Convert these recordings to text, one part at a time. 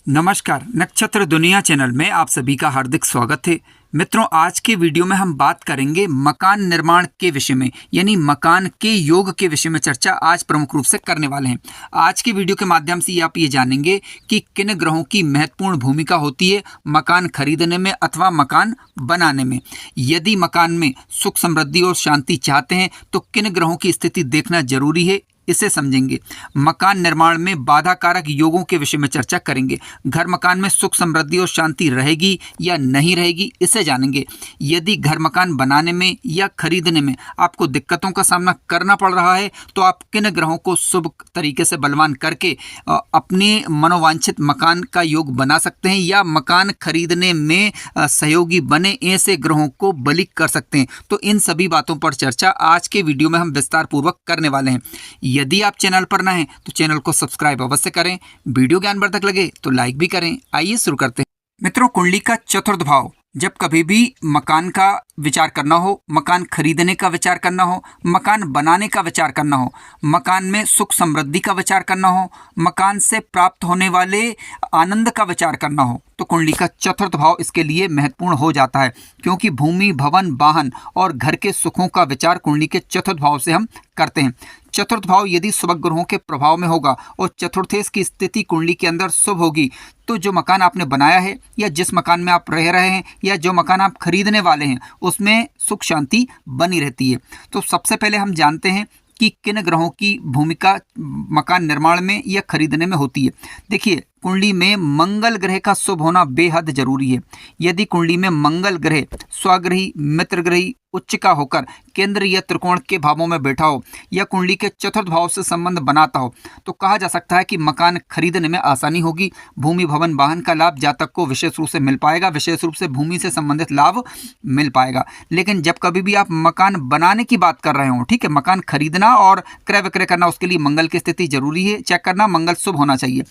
नमस्कार, नक्षत्र दुनिया चैनल में आप सभी का हार्दिक स्वागत है। मित्रों, आज के वीडियो में हम बात करेंगे मकान निर्माण के विषय में, यानी मकान के योग के विषय में चर्चा आज प्रमुख रूप से करने वाले हैं। आज की वीडियो के माध्यम से आप ये जानेंगे कि किन ग्रहों की महत्वपूर्ण भूमिका होती है मकान खरीदने में अथवा मकान बनाने में। यदि मकान में सुख समृद्धि और शांति चाहते हैं तो किन ग्रहों की स्थिति देखना जरूरी है, इसे समझेंगे। मकान निर्माण में बाधा कारक योगों के विषय में चर्चा करेंगे। घर मकान में सुख समृद्धि और शांति रहेगी या नहीं रहेगी, इसे जानेंगे। यदि घर मकान बनाने में या खरीदने में आपको दिक्कतों का सामना करना पड़ रहा है तो आप किन ग्रहों को शुभ तरीके से बलवान करके अपने मनोवांछित मकान का योग बना सकते हैं या मकान खरीदने में सहयोगी बने ऐसे ग्रहों को बलि कर सकते हैं। तो इन सभी बातों पर चर्चा आज के वीडियो में हम विस्तार पूर्वक करने वाले हैं। यदि आप चैनल पर नए हैं तो चैनल को सब्सक्राइब अवश्य करें। वीडियो ज्ञानवर्धक लगे तो लाइक भी करें। आइए शुरू करते हैं। मित्रों, कुंडली का चतुर्थ भाव जब कभी भी मकान का विचार करना हो, मकान खरीदने का विचार करना हो, मकान बनाने का विचार करना हो, मकान में सुख समृद्धि का विचार करना हो, मकान से प्राप्त होने वाले आनंद का विचार करना हो, तो कुंडली का चतुर्थ भाव इसके लिए महत्वपूर्ण हो जाता है। क्योंकि भूमि, भवन, वाहन और घर के सुखों का विचार कुंडली के चतुर्थ भाव से हम करते हैं। चतुर्थ भाव यदि शुभ ग्रहों के प्रभाव में होगा और चतुर्थेश की स्थिति कुंडली के अंदर शुभ होगी तो जो मकान आपने बनाया है या जिस मकान में आप रह रहे हैं या जो मकान आप खरीदने वाले हैं उसमें सुख शांति बनी रहती है। तो सबसे पहले हम जानते हैं कि किन ग्रहों की भूमिका मकान निर्माण में या खरीदने में होती है। देखिए, कुंडली में मंगल ग्रह का शुभ होना बेहद जरूरी है। यदि कुंडली में मंगल ग्रह स्वग्रही, मित्र ग्रही, उच्च का होकर केंद्र या त्रिकोण के भावों में बैठा हो या कुंडली के चतुर्थ भाव से संबंध बनाता हो तो कहा जा सकता है कि मकान खरीदने में आसानी होगी। भूमि, भवन, वाहन का लाभ जातक को विशेष रूप से मिल पाएगा, विशेष रूप से भूमि से संबंधित लाभ मिल पाएगा। लेकिन जब कभी भी आप मकान बनाने की बात कर रहे हो, ठीक है, मकान खरीदना और क्रय विक्रय करना, उसके लिए मंगल की स्थिति जरूरी है, चेक करना, मंगल शुभ होना चाहिए।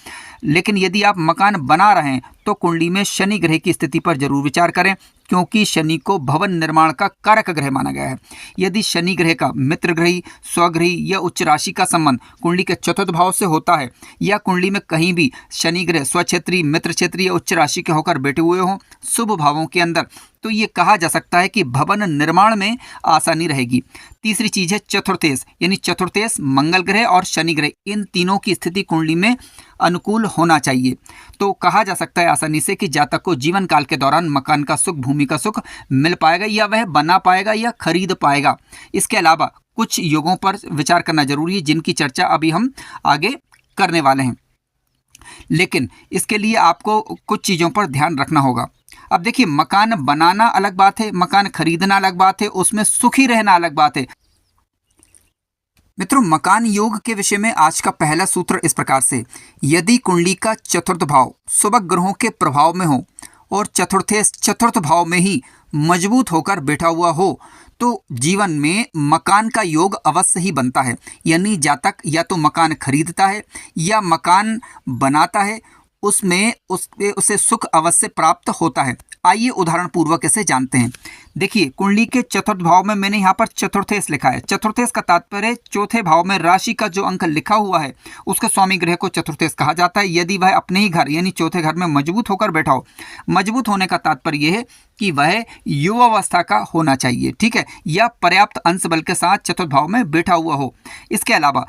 लेकिन यदि आप मकान बना रहे हैं तो कुंडली में शनि ग्रह की स्थिति पर जरूर विचार करें, क्योंकि शनि को भवन निर्माण का कारक ग्रह माना गया है। यदि शनि ग्रह का मित्र ग्रही, स्वग्रही या उच्च राशि का संबंध कुंडली के चतुर्थ भाव से होता है या कुंडली में कहीं भी शनि ग्रह स्वक्षेत्री, मित्र क्षेत्री या उच्च राशि के होकर बैठे हुए हों शुभ भावों के अंदर, तो ये कहा जा सकता है कि भवन निर्माण में आसानी रहेगी। तीसरी चीज है चतुर्थेश, यानी चतुर्थेश मंगल ग्रह और शनि ग्रह, इन तीनों की स्थिति कुंडली में अनुकूल होना चाहिए। तो कहा जा सकता है आसानी से कि जातक को जीवन काल के दौरान मकान का सुख, भूमि का सुख मिल पाएगा या वह बना पाएगा या खरीद पाएगा। इसके अलावा कुछ योगों पर विचार करना जरूरी है जिनकी चर्चा अभी हम आगे करने वाले हैं। लेकिन इसके लिए आपको कुछ चीज़ों पर ध्यान रखना होगा। अब देखिए, मकान बनाना अलग बात है, मकान खरीदना अलग बात है, उसमें सुखी रहना अलग बात है। मित्रों, मकान योग के विषय में आज का पहला सूत्र इस प्रकार से: यदि कुंडली का चतुर्थ भाव शुभ ग्रहों के प्रभाव में हो और चतुर्थेश चतुर्थ भाव में ही मजबूत होकर बैठा हुआ हो तो जीवन में मकान का योग अवश्य ही बनता है। यानी जातक या तो मकान खरीदता है या मकान बनाता है, उसमें उसे सुख अवश्य प्राप्त होता है। आइए उदाहरण पूर्वक इसे जानते हैं। देखिए, कुंडली के चतुर्थ भाव में मैंने यहाँ पर चतुर्थेश लिखा है। चतुर्थेश का तात्पर्य चौथे भाव में राशि का जो अंक लिखा हुआ है उसके स्वामी ग्रह को चतुर्थेश कहा जाता है। यदि वह अपने ही घर यानी चौथे घर में मजबूत होकर बैठा हो, मजबूत होने का तात्पर्य यह है कि वह युवावस्था का होना चाहिए, ठीक है, या पर्याप्त अंश बल के साथ चतुर्थ भाव में बैठा हुआ हो। इसके अलावा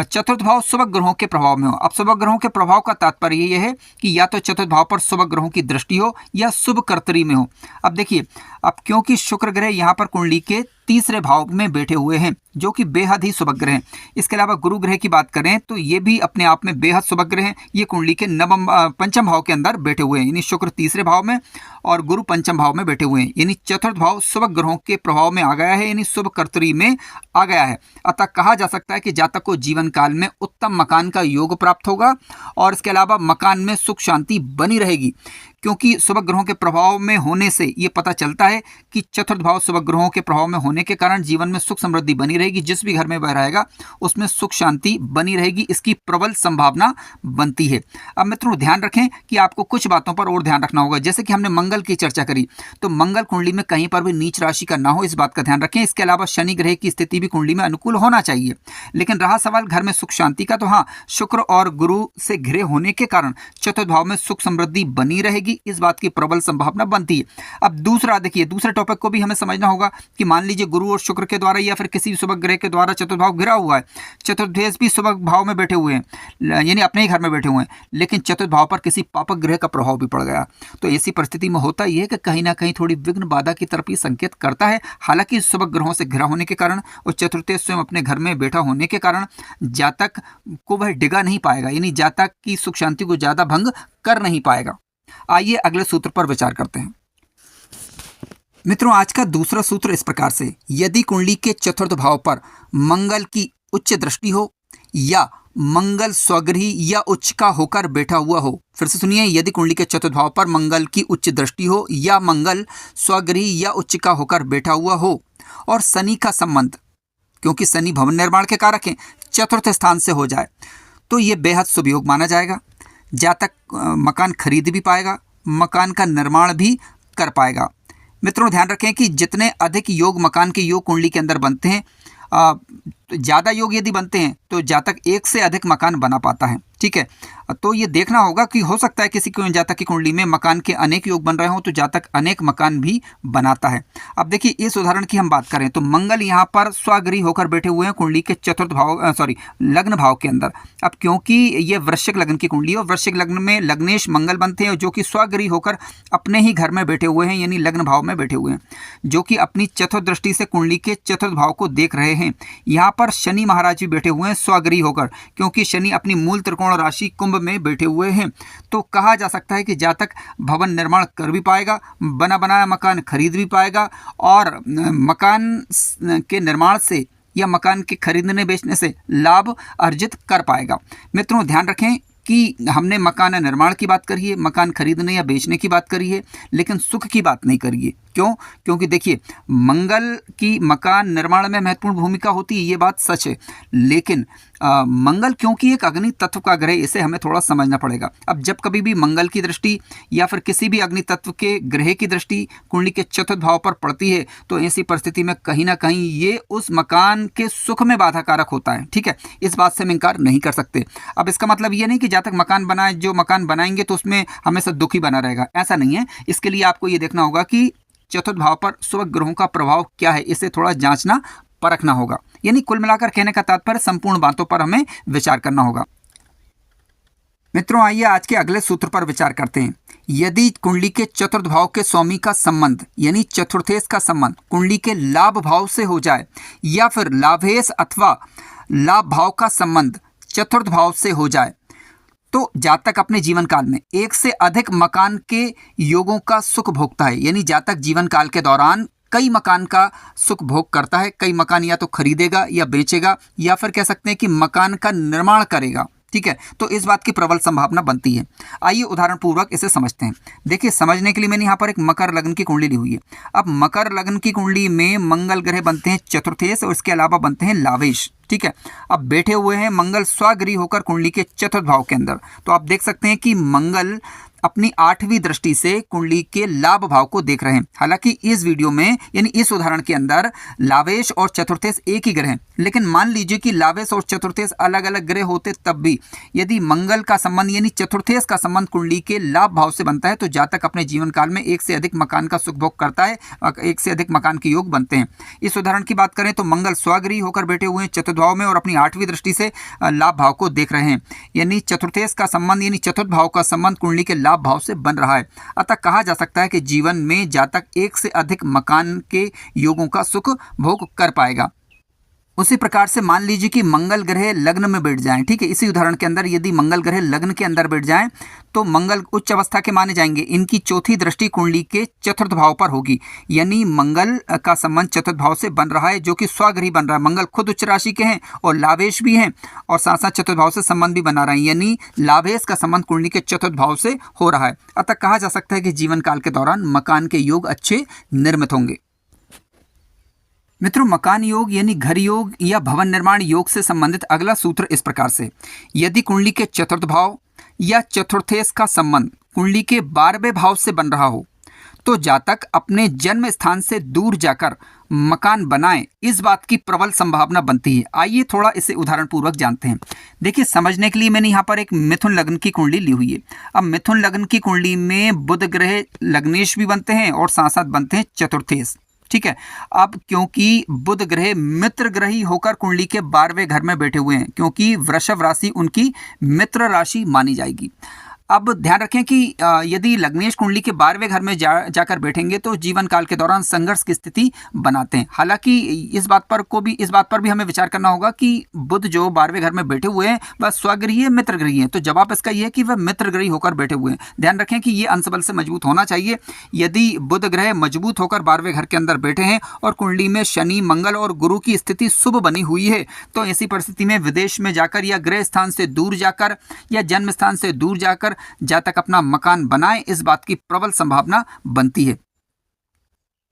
चतुर्थ भाव शुभ ग्रहों के प्रभाव में हो। अब शुभ ग्रहों के प्रभाव का तात्पर्य यह है कि या तो चतुर्थ भाव पर शुभ ग्रहों की दृष्टि हो या शुभ कर्तरी में हो। अब देखिए, अब क्योंकि शुक्र ग्रह यहाँ पर कुंडली के तीसरे भाव में बैठे हुए हैं जो कि बेहद ही शुभ ग्रह हैं। इसके अलावा गुरु ग्रह की बात करें तो ये भी अपने आप में बेहद शुभ ग्रह हैं। ये कुंडली के पंचम भाव के अंदर बैठे हुए हैं, यानी शुक्र तीसरे भाव में और गुरु पंचम भाव में बैठे हुए हैं, यानी चतुर्थ भाव शुभ ग्रहों के प्रभाव में आ गया है, यानी शुभ कर्तरी में आ गया है। अतः कहा जा सकता है कि जातक को जीवन काल में उत्तम मकान का योग प्राप्त होगा और इसके अलावा मकान में सुख शांति बनी रहेगी। क्योंकि शुभ ग्रहों के प्रभाव में होने से ये पता चलता है कि चतुर्थ भाव शुभ ग्रहों के प्रभाव में होने के कारण जीवन में सुख समृद्धि बनी रहेगी। जिस भी घर में वह रहेगा उसमें सुख शांति बनी रहेगी, इसकी प्रबल संभावना बनती है। अब मित्रों ध्यान रखें कि आपको कुछ बातों पर और ध्यान रखना होगा। जैसे कि हमने मंगल की चर्चा करी, तो मंगल कुंडली में कहीं पर भी नीच राशि का ना हो, इस बात का ध्यान रखें। इसके अलावा शनि ग्रह की स्थिति भी कुंडली में अनुकूल होना चाहिए। लेकिन रहा सवाल घर में सुख शांति का, तो हाँ, शुक्र और गुरु से घिरे होने के कारण चतुर्थ भाव में सुख समृद्धि बनी रहेगी, इस बात की प्रबल संभावना बनती है। अब दूसरा देखिए, दूसरे टॉपिक को भी हमें समझना होगा कि मान लीजिए गुरु और शुक्र के द्वारा या फिर किसी भी शुभ ग्रह के द्वारा चतुर्थ भाव घिरा हुआ है, चतुर्थ भी शुभ भाव में बैठे हुए हैं, यानी अपने ही घर में बैठे हुए हैं, लेकिन चतुर्थ भाव पर किसी पापक ग्रह का प्रभाव भी पड़ गया, तो ऐसी परिस्थिति में होता यह है कि कहीं ना कहीं थोड़ी विघ्न बाधा की तरफ ये संकेत करता है। हालांकि शुभ ग्रहों से घिरा होने के कारण और चतुर्थ स्वयं अपने घर में बैठा होने के कारण जातक को वह डिगा नहीं पाएगा, यानी जातक की सुख शांति को ज्यादा भंग कर नहीं पाएगा। आइए अगले सूत्र पर विचार करते हैं। मित्रों, आज का दूसरा सूत्र इस प्रकार से, यदि कुंडली के चतुर्थ भाव पर मंगल की उच्च दृष्टि हो या मंगल स्वगृही या उच्च का होकर बैठा हुआ हो। फिर से सुनिए, यदि कुंडली के चतुर्थ भाव पर मंगल की उच्च दृष्टि हो या मंगल स्वगृही या उच्च का होकर बैठा हुआ हो और शनि का संबंध, क्योंकि शनि भवन निर्माण के कारक हैं, चतुर्थ स्थान से हो जाए, तो ये बेहद शुभ योग माना जाएगा। जातक मकान खरीद भी पाएगा, मकान का निर्माण भी कर पाएगा। मित्रों ध्यान रखें कि जितने अधिक योग मकान के योग कुंडली के अंदर बनते हैं, ज़्यादा योग यदि बनते हैं तो जातक एक से अधिक मकान बना पाता है। ठीक है, तो ये देखना होगा कि हो सकता है किसी को जातक की कुंडली में मकान के अनेक योग बन रहे हों, तो जातक अनेक मकान भी बनाता है। अब देखिए, इस उदाहरण की हम बात करें तो मंगल यहाँ पर स्वगृही होकर बैठे हुए हैं कुंडली के चतुर्थ भाव लग्न भाव के अंदर। अब क्योंकि ये वृश्चिक लग्न की कुंडली है और वृश्चिक लग्न में लग्नेश मंगल बनते हैं, जो कि स्वगृही होकर अपने ही घर में बैठे हुए हैं, यानी लग्न भाव में बैठे हुए हैं, जो कि अपनी चतुर्थ दृष्टि से कुंडली के चतुर्थ भाव को देख रहे हैं। यहाँ पर शनि महाराज भी बैठे हुए हैं स्वगृही होकर, क्योंकि शनि अपनी मूल त्रिकोण राशि कुंभ में बैठे हुए हैं। तो कहा जा सकता है कि जातक भवन निर्माण कर भी पाएगा, बना बनाया मकान खरीद भी पाएगा और मकान के निर्माण से या मकान के खरीदने बेचने से लाभ अर्जित कर पाएगा। मित्रों ध्यान रखें कि हमने मकान निर्माण की बात करी है, मकान खरीदने या बेचने की बात करी है, लेकिन सुख की बात नहीं करी है। क्यों? क्योंकि देखिए, मंगल की मकान निर्माण में महत्वपूर्ण भूमिका होती है, ये बात सच है, लेकिन मंगल क्योंकि एक अग्नि तत्व का ग्रह, इसे हमें थोड़ा समझना पड़ेगा। अब जब कभी भी मंगल की दृष्टि या फिर किसी भी अग्नि तत्व के ग्रह की दृष्टि कुंडली के चतुर्थ भाव पर पड़ती है, तो ऐसी परिस्थिति में कहीं ना कहीं ये उस मकान के सुख में बाधा कारक होता है। ठीक है, इस बात से हम इनकार नहीं कर सकते। अब इसका मतलब ये नहीं कि जब तक मकान बनाए, जो मकान बनाएंगे तो उसमें हमेशा दुखी बना रहेगा, ऐसा नहीं है। इसके लिए आपको ये देखना होगा कि चतुर्थ भाव पर शुभ ग्रहों का प्रभाव क्या है, इसे थोड़ा जांचना परखना होगा। यानी कुल मिलाकर कहने का तात्पर्य संपूर्ण बातों पर हमें विचार करना होगा। मित्रों आइए आज के अगले सूत्र पर विचार करते हैं। यदि कुंडली के चतुर्थ भाव के स्वामी का संबंध यानी चतुर्थेश का संबंध कुंडली के लाभ भाव से हो जाए या फिर लाभेश अथवा लाभ भाव का संबंध चतुर्थ भाव से हो जाए, तो जातक अपने जीवन काल में एक से अधिक मकान के योगों का सुख भोगता है। यानी जातक जीवन काल के दौरान कई मकान का सुख भोग करता है, कई मकान या तो खरीदेगा या बेचेगा या फिर कह सकते हैं कि मकान का निर्माण करेगा। ठीक है, तो इस बात की प्रबल संभावना बनती है। आइए उदाहरण पूर्वक इसे समझते हैं। देखिए, समझने के लिए मैंने यहाँ पर एक मकर लग्न की कुंडली ली हुई है। अब मकर लग्न की कुंडली में मंगल ग्रह बनते हैं चतुर्थेश और इसके अलावा बनते हैं लावेश। ठीक है, अब बैठे हुए हैं मंगल स्वगृही होकर कुंडली के चतुर्थ भाव के अंदर। तो आप देख सकते हैं कि मंगल अपनी 8वीं दृष्टि से कुंडली के लाभ भाव को देख रहे हैं। हालांकि इस वीडियो में यानी इस उदाहरण के अंदर लावेश और चतुर्थेश एक ही ग्रह हैं, लेकिन मान लीजिए कि लावेश और चतुर्थेश अलग अलग ग्रह होते तब भी यदि मंगल का संबंध यानी चतुर्थेश का संबंध कुंडली के लाभ भाव से बनता है, तो जातक अपने जीवन काल में एक से अधिक मकान का सुख भोग करता है, एक से अधिक मकान के योग बनते हैं। इस उदाहरण की बात करें तो मंगल स्वगृही होकर बैठे हुए हैं चतुर्थ भाव में और अपनी 8वीं दृष्टि से लाभ भाव को देख रहे हैं, यानी चतुर्थेश का संबंध यानी चतुर्थ भाव का संबंध कुंडली के लाभ भाव से बन रहा है। अतः कहा जा सकता है कि जीवन में जातक एक से अधिक मकान के योगों का सुख भोग कर पाएगा। उसी प्रकार से मान लीजिए कि मंगल ग्रह लग्न में बैठ जाएं, ठीक है। इसी उदाहरण के अंदर यदि मंगल ग्रह लग्न के अंदर बैठ जाएं तो मंगल उच्च अवस्था के माने जाएंगे। इनकी चौथी दृष्टि कुंडली के चतुर्थ भाव पर होगी, यानी मंगल का संबंध चतुर्थ भाव से बन रहा है, जो कि स्वगृही बन रहा है। मंगल खुद उच्च राशि के हैं और लाभेश भी हैं, और साथ साथ चतुर्थ भाव से संबंध भी बना रहे हैं, यानी लाभेश का संबंध कुंडली के चतुर्थ भाव से हो रहा है। अतः कहा जा सकता है कि जीवन काल के दौरान मकान के योग अच्छे निर्मित होंगे। मित्रों, मकान योग यानी घर योग या भवन निर्माण योग से संबंधित अगला सूत्र इस प्रकार से, यदि कुंडली के चतुर्थ भाव या चतुर्थेश का संबंध कुंडली के 12वें भाव से बन रहा हो तो जातक अपने जन्म स्थान से दूर जाकर मकान बनाए, इस बात की प्रबल संभावना बनती है। आइए थोड़ा इसे उदाहरण पूर्वक जानते हैं। देखिए, समझने के लिए मैंने यहाँ पर एक मिथुन लग्न की कुंडली ली हुई है। अब मिथुन लग्न की कुंडली में बुध ग्रह लग्नेश भी बनते हैं और साथ साथ बनते हैं चतुर्थेश, ठीक है। अब क्योंकि बुध ग्रह मित्र ग्रही होकर कुंडली के 12वें घर में बैठे हुए हैं, क्योंकि वृषभ राशि उनकी मित्र राशि मानी जाएगी। अब ध्यान रखें कि यदि लग्नेश कुंडली के 12वें घर में जाकर बैठेंगे तो जीवन काल के दौरान संघर्ष की स्थिति बनाते हैं। हालांकि इस बात पर भी हमें विचार करना होगा कि बुध जो 12वें घर में बैठे हुए हैं वह स्वगृही है, मित्र गृही है, तो जवाब इसका यह है कि वह मित्र गृही होकर बैठे हुए हैं। ध्यान रखें कि ये अंश बल से मजबूत होना चाहिए। यदि बुध ग्रह मजबूत होकर 12वें घर के अंदर बैठे हैं और कुंडली में शनि, मंगल और गुरु की स्थिति शुभ बनी हुई है, तो ऐसी परिस्थिति में विदेश में जाकर या गृह स्थान से दूर जाकर या जन्म स्थान से दूर जाकर जातक अपना मकान बनाए, इस बात की प्रबल संभावना बनती है।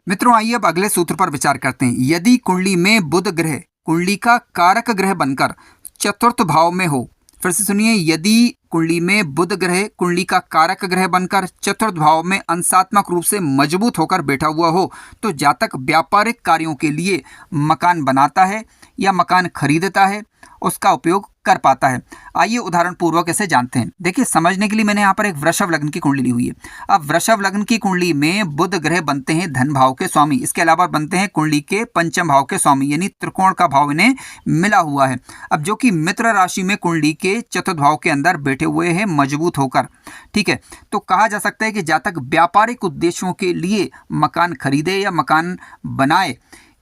मित्रों, आइए अब अगले सूत्र पर विचार करते हैं। यदि कुंडली में बुध ग्रह कुंडली का कारक ग्रह बनकर चतुर्थ भाव में हो, फिर से सुनिए, यदि कुंडली में बुध ग्रह कुंडली का कारक ग्रह बनकर चतुर्थ भाव में अंशात्मक रूप से मजबूत होकर बैठा हुआ हो तो जातक व्यापारिक कार्यों के लिए मकान बनाता है या मकान खरीदता है, उसका उपयोग कर पाता है। आइए उदाहरण पूर्वक इसे जानते हैं। देखिए, समझने के लिए मैंने यहाँ पर एक वृषभ लग्न की कुंडली ली हुई है। अब वृषभ लग्न की कुंडली में बुध ग्रह बनते हैं धन भाव के स्वामी, इसके अलावा बनते हैं कुंडली के पंचम भाव के स्वामी, यानी त्रिकोण का भाव इन्हें मिला हुआ है। अब जो कि मित्र राशि में कुंडली के चतुर्थ भाव के अंदर बैठे हुए हैं मजबूत होकर, ठीक है, तो कहा जा सकता है कि जातक व्यापारिक उद्देश्यों के लिए मकान खरीदे या मकान बनाए,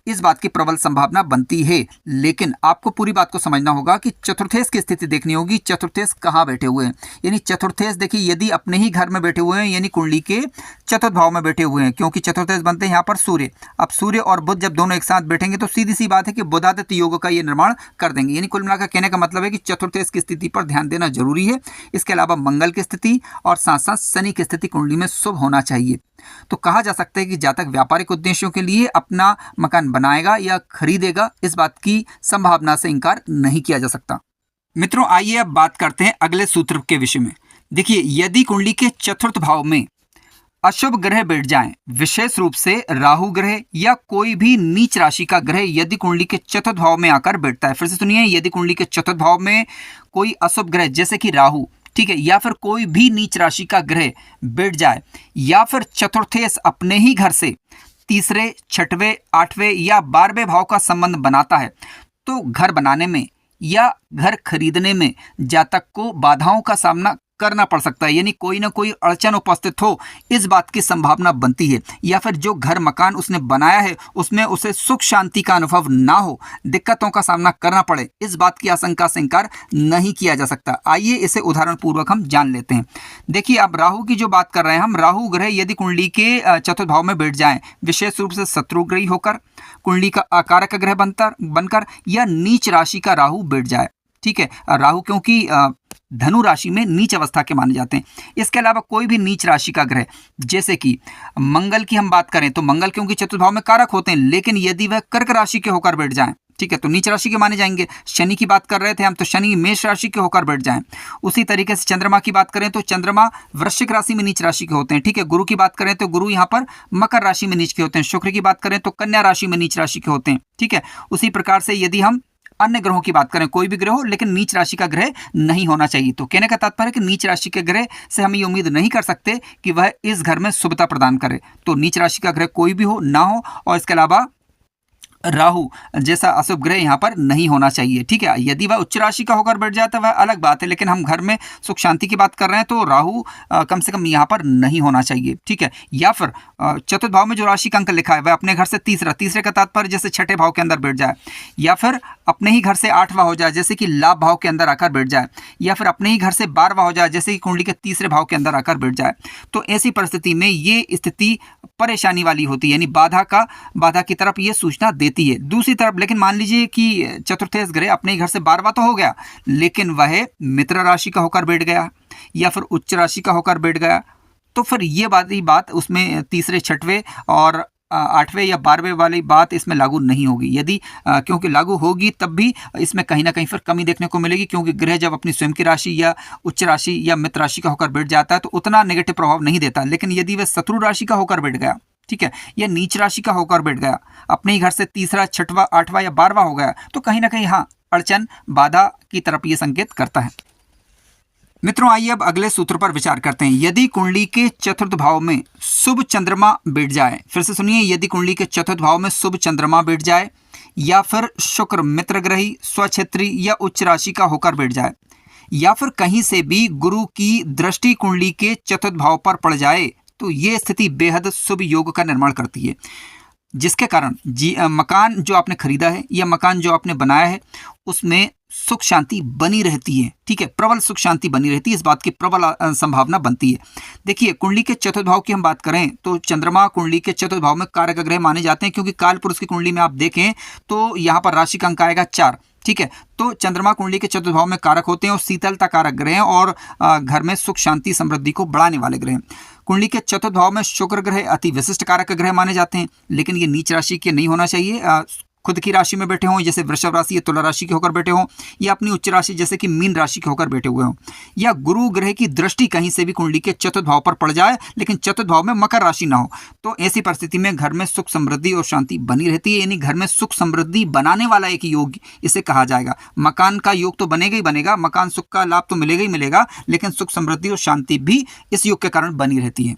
इस बात की प्रबल संभावना बनती है। लेकिन आपको पूरी बात को समझना होगा कि चतुर्थेश की स्थिति देखनी होगी। चतुर्थेश कहाँ बैठे हुए हैं, यानी चतुर्थेश देखिए, यदि अपने ही घर में बैठे हुए हैं यानी कुंडली के चतुर्थ भाव में बैठे हुए हैं, क्योंकि चतुर्थेश बनते हैं यहाँ पर सूर्य। अब सूर्य और बुध जब दोनों एक साथ बैठेंगे तो सीधी सी बात है कि बुधादित्य योग का ये निर्माण कर देंगे। यानी कुल मिलाकर कहने का मतलब है कि चतुर्थेश की स्थिति पर ध्यान देना जरूरी है। इसके अलावा मंगल की स्थिति और साथ साथ शनि की स्थिति कुंडली में शुभ होना चाहिए। तो कहा जा सकता है कि जातक व्यापारिक उद्देश्यों के लिए अपना मकान बनाएगा या खरीदेगा, इस बात की संभावना से इनकार नहीं किया जा सकता। मित्रों, आइए अब बात करते हैं अगले सूत्र के विषय में। देखिए, यदि कुंडली के चतुर्थ भाव में अशुभ ग्रह बैठ जाएं, विशेष रूप से राहु ग्रह या कोई भी नीच राशि का ग्रह यदि कुंडली के चतुर्थ भाव में आकर बैठता है, फिर से सुनिए, यदि कुंडली के चतुर्थ भाव में कोई अशुभ ग्रह जैसे कि राहु, ठीक है, या फिर कोई भी नीच राशि का ग्रह बैठ जाए, या फिर चतुर्थेश अपने ही घर से तीसरे, छठवें, आठवें या 12वें भाव का संबंध बनाता है, तो घर बनाने में या घर खरीदने में जातक को बाधाओं का सामना करना पड़ सकता है, यानी कोई ना कोई अड़चन उपस्थित हो, इस बात की संभावना बनती है। या फिर जो घर मकान उसने बनाया है उसमें उसे सुख शांति का अनुभव ना हो, दिक्कतों का सामना करना पड़े, इस बात की आशंका से इनकार नहीं किया जा सकता। आइए इसे उदाहरण पूर्वक हम जान लेते हैं। देखिए, अब राहु की जो बात कर रहे हैं हम, राहु ग्रह यदि कुंडली के चतुर्थ भाव में बैठ जाएं, विशेष रूप से शत्रुग्रही होकर कुंडली का आकारक ग्रह बनकर या नीच राशि का राहु बैठ जाए, ठीक है, राहु क्योंकि धनु राशि में नीच अवस्था के माने जाते हैं। इसके अलावा कोई भी नीच राशि का ग्रह, जैसे कि मंगल की हम बात करें तो मंगल क्योंकि चतुर्थ भाव में कारक होते हैं, लेकिन यदि वह कर्क राशि के होकर बैठ जाएं, ठीक है, तो नीच राशि के माने जाएंगे। शनि की बात कर रहे थे हम, तो शनि मेष राशि के होकर बैठ जाएं। उसी तरीके से चंद्रमा की बात करें तो चंद्रमा वृश्चिक राशि में नीच राशि के होते हैं, ठीक है। गुरु की बात करें तो गुरु यहाँ पर मकर राशि में नीच के होते हैं। शुक्र की बात करें तो कन्या राशि में नीच राशि के होते हैं, ठीक है। उसी प्रकार से यदि हम अन्य ग्रहों की बात करें, कोई भी ग्रह हो लेकिन नीच राशि का ग्रह नहीं होना चाहिए। तो कहने का तात्पर्य है कि नीच राशि के ग्रह से हम ये उम्मीद नहीं कर सकते कि वह इस घर में शुभता प्रदान करे। तो नीच राशि का ग्रह कोई भी हो ना हो, और इसके अलावा राहु जैसा अशुभ ग्रह यहाँ पर नहीं होना चाहिए। ठीक है, यदि वह उच्च राशि का होकर बैठ जाता है वह अलग बात है, लेकिन हम घर में सुख शांति की बात कर रहे हैं तो राहु कम से कम यहाँ पर नहीं होना चाहिए। ठीक है, या फिर चतुर्थ भाव में जो राशि का अंक लिखा है वह अपने घर से तीसरे का तात्पर्य जैसे छठे भाव के अंदर बैठ जाए, या फिर अपने ही घर से 8वां हो जाए जैसे कि लाभ भाव के अंदर आकर बैठ जाए, या फिर अपने ही घर से 12वां हो जाए जैसे कि कुंडली के तीसरे भाव के अंदर आकर बैठ जाए, तो ऐसी परिस्थिति में ये स्थिति परेशानी वाली होती है, यानी बाधा की तरफ ये सूचना देती है। दूसरी तरफ लेकिन मान लीजिए कि चतुर्थेश ग्रह अपने ही घर से 12वां तो हो गया, लेकिन वह मित्र राशि का होकर बैठ गया या फिर उच्च राशि का होकर बैठ गया, तो फिर ये बात उसमें तीसरे, छठवें और 8वें या 12वें वाली बात इसमें लागू नहीं होगी। यदि क्योंकि लागू होगी तब भी इसमें कहीं ना कहीं फिर कमी देखने को मिलेगी, क्योंकि ग्रह जब अपनी स्वयं की राशि या उच्च राशि या मित्र राशि का होकर बैठ जाता है तो उतना नेगेटिव प्रभाव नहीं देता। लेकिन यदि वह शत्रु राशि का होकर बैठ गया, ठीक है, या नीच राशि का होकर बैठ गया, अपने ही घर से तीसरा, छठवां, 8वां या 12वां हो गया, तो कहीं ना कहीं हाँ अड़चन, बाधा की तरफ ये संकेत करता है। मित्रों आइए अब अगले सूत्र पर विचार करते हैं। यदि कुंडली के चतुर्थ भाव में शुभ चंद्रमा बैठ जाए, फिर से सुनिए, यदि कुंडली के चतुर्थ भाव में शुभ चंद्रमा बैठ जाए या फिर शुक्र मित्र ग्रही स्वक्षेत्री या उच्च राशि का होकर बैठ जाए, या फिर कहीं से भी गुरु की दृष्टि कुंडली के चतुर्थ भाव पर पड़ जाए, तो ये स्थिति बेहद शुभ योग का निर्माण करती है, जिसके कारण मकान जो आपने खरीदा है या मकान जो आपने बनाया है उसमें सुख शांति बनी रहती है। ठीक है, प्रबल सुख शांति बनी रहती है, इस बात की प्रबल संभावना बनती है। देखिए, कुंडली के चतुर्थ भाव की हम बात करें तो चंद्रमा कुंडली के चतुर्थ भाव में कारक ग्रह माने जाते हैं, क्योंकि काल पुरुष की कुंडली में आप देखें तो यहाँ पर राशि का अंक आएगा 4। ठीक है, तो चंद्रमा कुंडली के चतुर्थ भाव में कारक होते हैं और शीतलता कारक ग्रह हैं और घर में सुख शांति समृद्धि को बढ़ाने वाले ग्रह हैं। कुंडली के चतुर्थ भाव में शुक्र ग्रह अति विशिष्ट कारक ग्रह माने जाते हैं, लेकिन ये नीच राशि के नहीं होना चाहिए। खुद की राशि में बैठे हों जैसे वृषभ राशि या तुला राशि के होकर बैठे हों, या अपनी उच्च राशि जैसे कि मीन राशि के होकर बैठे हुए हों, या गुरु ग्रह की दृष्टि कहीं से भी कुंडली के चतुर्थ भाव पर पड़ जाए लेकिन चतुर्थ भाव में मकर राशि ना हो, तो ऐसी परिस्थिति में घर में सुख समृद्धि और शांति बनी रहती है। यानी घर में सुख समृद्धि बनाने वाला एक योग इसे कहा जाएगा। मकान का योग तो बनेगा ही बनेगा, मकान सुख का लाभ तो मिलेगा ही मिलेगा, लेकिन सुख समृद्धि और शांति भी इस योग के कारण बनी रहती है।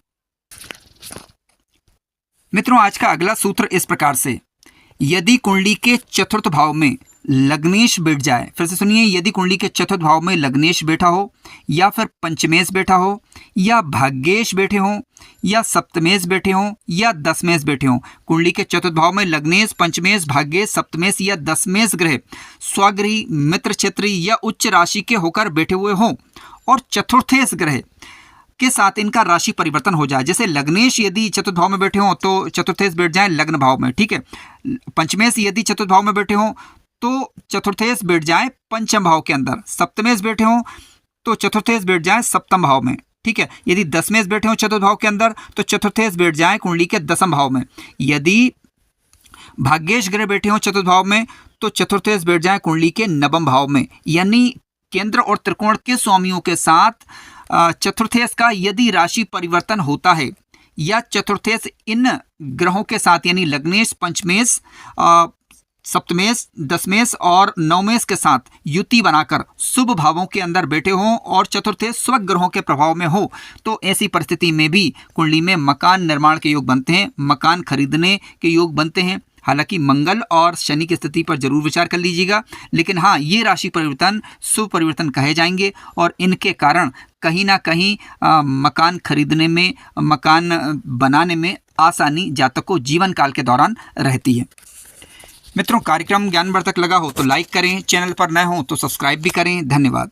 मित्रों आज का अगला सूत्र इस प्रकार से, यदि कुंडली के चतुर्थ भाव में लग्नेश बैठ जाए, फिर से सुनिए, यदि कुंडली के चतुर्थ भाव में लग्नेश बैठा हो या फिर पंचमेश बैठा हो या भाग्येश बैठे हों या सप्तमेश बैठे हों या दसमेश बैठे हों, कुंडली के चतुर्थ भाव में लग्नेश, पंचमेश, भाग्येश, सप्तमेश या दसमेश ग्रह स्वगृही, मित्र क्षेत्री या उच्च राशि के होकर बैठे हुए हों और चतुर्थेश ग्रह के साथ इनका राशि परिवर्तन हो जाए, जैसे लग्नेश यदि चतुर्थ भाव में बैठे हों तो चतुर्थेश बैठ जाए लग्न भाव में। ठीक है, पंचमेश यदि चतुर्थ भाव में बैठे हों तो चतुर्थेश बैठ जाए पंचम भाव के अंदर, सप्तमेश बैठे हों तो चतुर्थेश बैठ जाए सप्तम भाव में। ठीक है, यदि दसमेश बैठे हों चतुर्थ भाव के अंदर तो चतुर्थेश बैठ जाए कुंडली के दसम भाव में। यदि भाग्येश ग्रह बैठे हों चतुर्थ भाव में तो चतुर्थेश बैठ जाए कुंडली के नवम भाव में। यानी केंद्र और त्रिकोण के स्वामियों के साथ चतुर्थेश का यदि राशि परिवर्तन होता है या चतुर्थेश इन ग्रहों के साथ यानी लग्नेश, पंचमेश, सप्तमेश, दसमेश और नवमेश के साथ युति बनाकर शुभ भावों के अंदर बैठे हों और चतुर्थेश स्वग्रहों के प्रभाव में हो, तो ऐसी परिस्थिति में भी कुंडली में मकान निर्माण के योग बनते हैं, मकान खरीदने के योग बनते हैं। हालांकि मंगल और शनि की स्थिति पर जरूर विचार कर लीजिएगा, लेकिन हाँ ये राशि परिवर्तन शुभ परिवर्तन कहे जाएंगे और इनके कारण कहीं ना कहीं मकान खरीदने में, मकान बनाने में आसानी जातक को जीवन काल के दौरान रहती है। मित्रों कार्यक्रम ज्ञानवर्धक लगा हो तो लाइक करें, चैनल पर नए हो तो सब्सक्राइब भी करें। धन्यवाद।